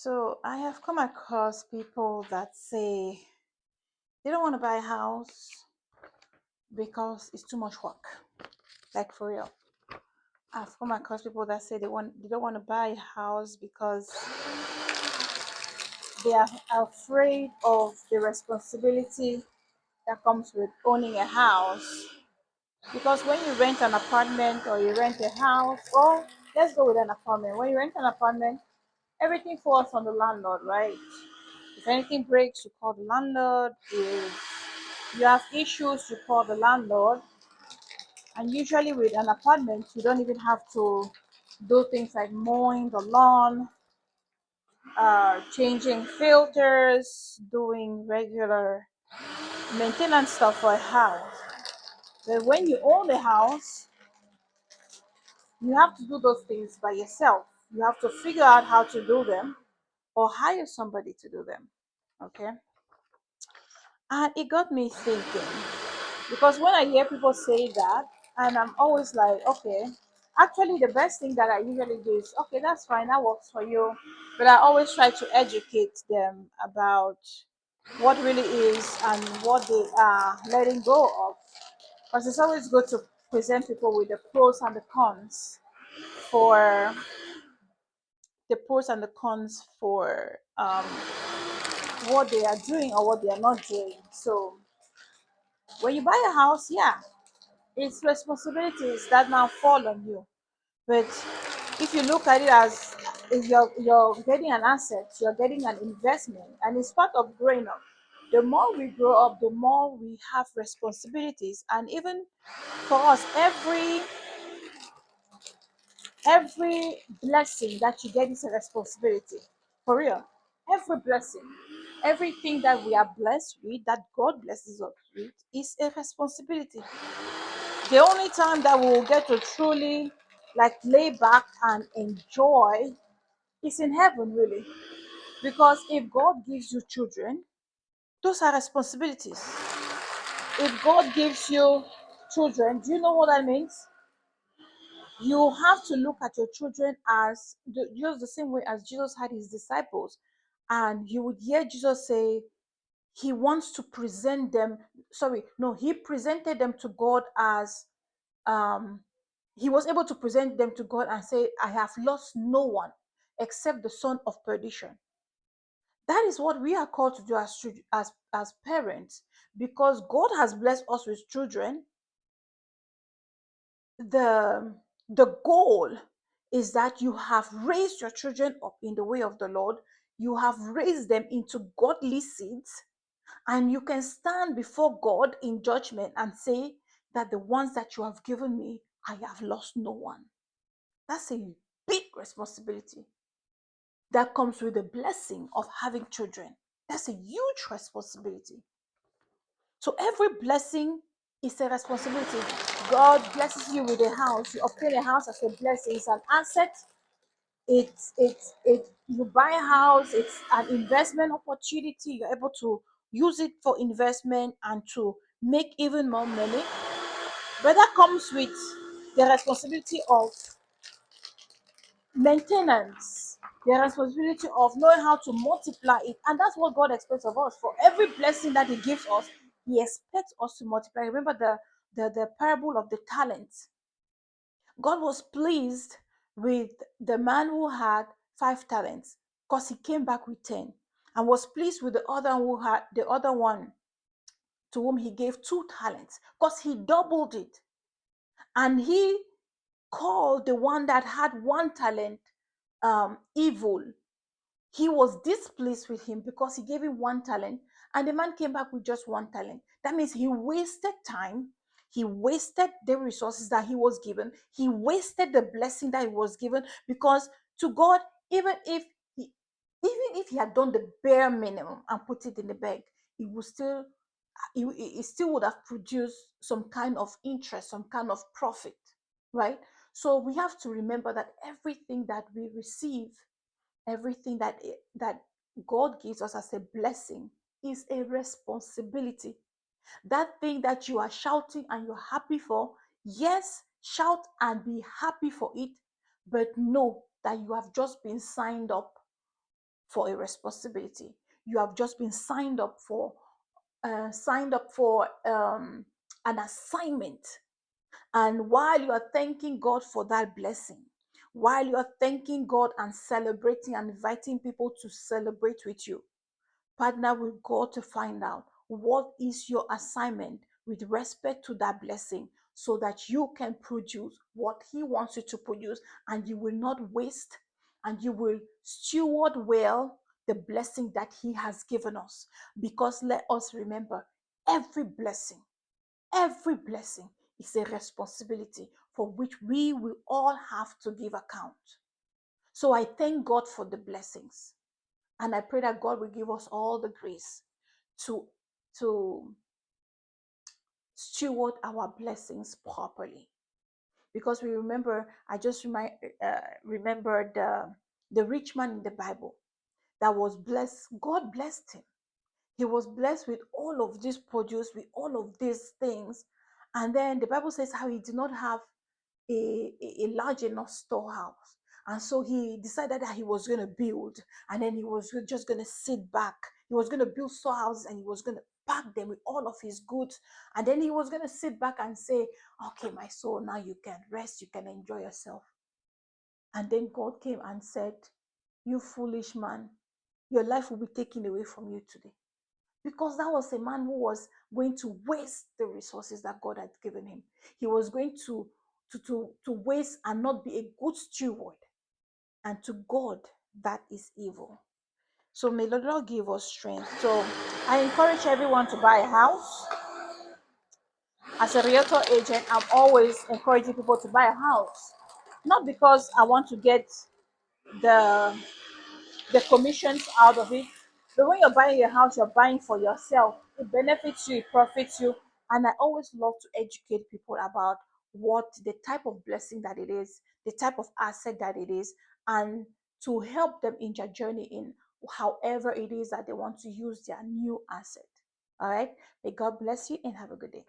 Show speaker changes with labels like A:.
A: So I have come across people that say they don't want to buy a house because it's too much work. Like for real. I've come across people that say they don't want to buy a house because they are afraid of the responsibility that comes with owning a house. Because when you rent an apartment or you rent a house, or let's go with an apartment. When you rent an apartment, everything falls on the landlord, right? If anything breaks, you call the landlord. If you have issues, you call the landlord. And usually with an apartment, you don't even have to do things like mowing the lawn, changing filters, doing regular maintenance stuff for a house. But when you own the house, you have to do those things by yourself. You have to figure out how to do them or hire somebody to do them. Okay. And it got me thinking because when I hear people say that, and I'm always like, okay, actually, the best thing that I usually do is, okay, that's fine, that works for you. But I always try to educate them about what really is and what they are letting go of. Because it's always good to present people with the pros and the cons for what they are doing or what they are not doing. So when you buy a house, yeah, it's responsibilities that now fall on you. But if you look at it as if you're getting an asset, you're getting an investment, and it's part of growing up. The more we grow up, the more we have responsibilities, and even for us, every blessing that you get is a responsibility. For real, every blessing, everything that we are blessed with, that God blesses us with, is a responsibility. The only time that we will get to truly like lay back and enjoy is in heaven, really. Because if God gives you children, those are responsibilities. If God gives you children, do you know what that means? You have to look at your children as just the same way as Jesus had his disciples. And you would hear Jesus say, he wants to present them, sorry, no, he presented them to God as um he was able to present them to God and say, I have lost no one except the son of perdition. That is what we are called to do as as parents. Because God has blessed us with children, the the goal is that you have raised your children up in the way of the Lord. You have raised them into godly seeds, and you can stand before God in judgment and say that the ones that you have given me, I have lost no one. That's a big responsibility that comes with the blessing of having children. That's a huge responsibility. So every blessing is a responsibility. God blesses you with a house. You obtain a house as a blessing. It's an asset. You buy a house. It's an investment opportunity. You're able to use it for investment and to make even more money. But that comes with the responsibility of maintenance, the responsibility of knowing how to multiply it. And that's what God expects of us. For every blessing that He gives us, He expects us to multiply. Remember the parable of the talents. God was pleased with the man who had 5 talents because he came back with 10, and was pleased with the other who had the other one to whom he gave 2 talents because he doubled it. And he called the one that had 1 talent evil. He was displeased with him because he gave him 1 talent, and the man came back with just 1 talent. That means he wasted time, he wasted the resources that he was given, he wasted the blessing that he was given. Because to God, even if he had done the bare minimum and put it in the bag, he would still it still would have produced some kind of interest, some kind of profit, right? So we have to remember that everything that we receive, everything that God gives us as a blessing is a responsibility. That thing that you are shouting and you're happy for, yes, shout and be happy for it, but know that you have just been signed up for a responsibility. You have just been signed up for an assignment. And while you are thanking God for that blessing, while you are thanking God and celebrating and inviting people to celebrate with you, partner with God to find out what is your assignment with respect to that blessing, so that you can produce what He wants you to produce, and you will not waste, and you will steward well the blessing that He has given us. Because let us remember, every blessing, every blessing is a responsibility for which we will all have to give account. So I thank God for the blessings. And I pray that God will give us all the grace to to steward our blessings properly. Because we remember, I just remember the rich man in the Bible that was blessed. God blessed him. He was blessed with all of this produce, with all of these things. And then the Bible says how he did not have a large enough storehouse. And so he decided that he was going to build, and then he was just going to sit back. He was going to build storehouses, and he was going to pack them with all of his goods. And then he was going to sit back and say, okay, my soul, now you can rest, you can enjoy yourself. And then God came and said, you foolish man, your life will be taken away from you today. Because that was a man who was going to waste the resources that God had given him. He was going to waste and not be a good steward. And to God, that is evil. So may the Lord give us strength. So I encourage everyone to buy a house. As a realtor agent, I'm always encouraging people to buy a house. Not because I want to get the the commissions out of it. But when you're buying a house, you're buying for yourself. It benefits you, it profits you. And I always love to educate people about what the type of blessing that it is, the type of asset that it is, and to help them in their journey in however it is that they want to use their new asset. All right. May God bless you and have a good day.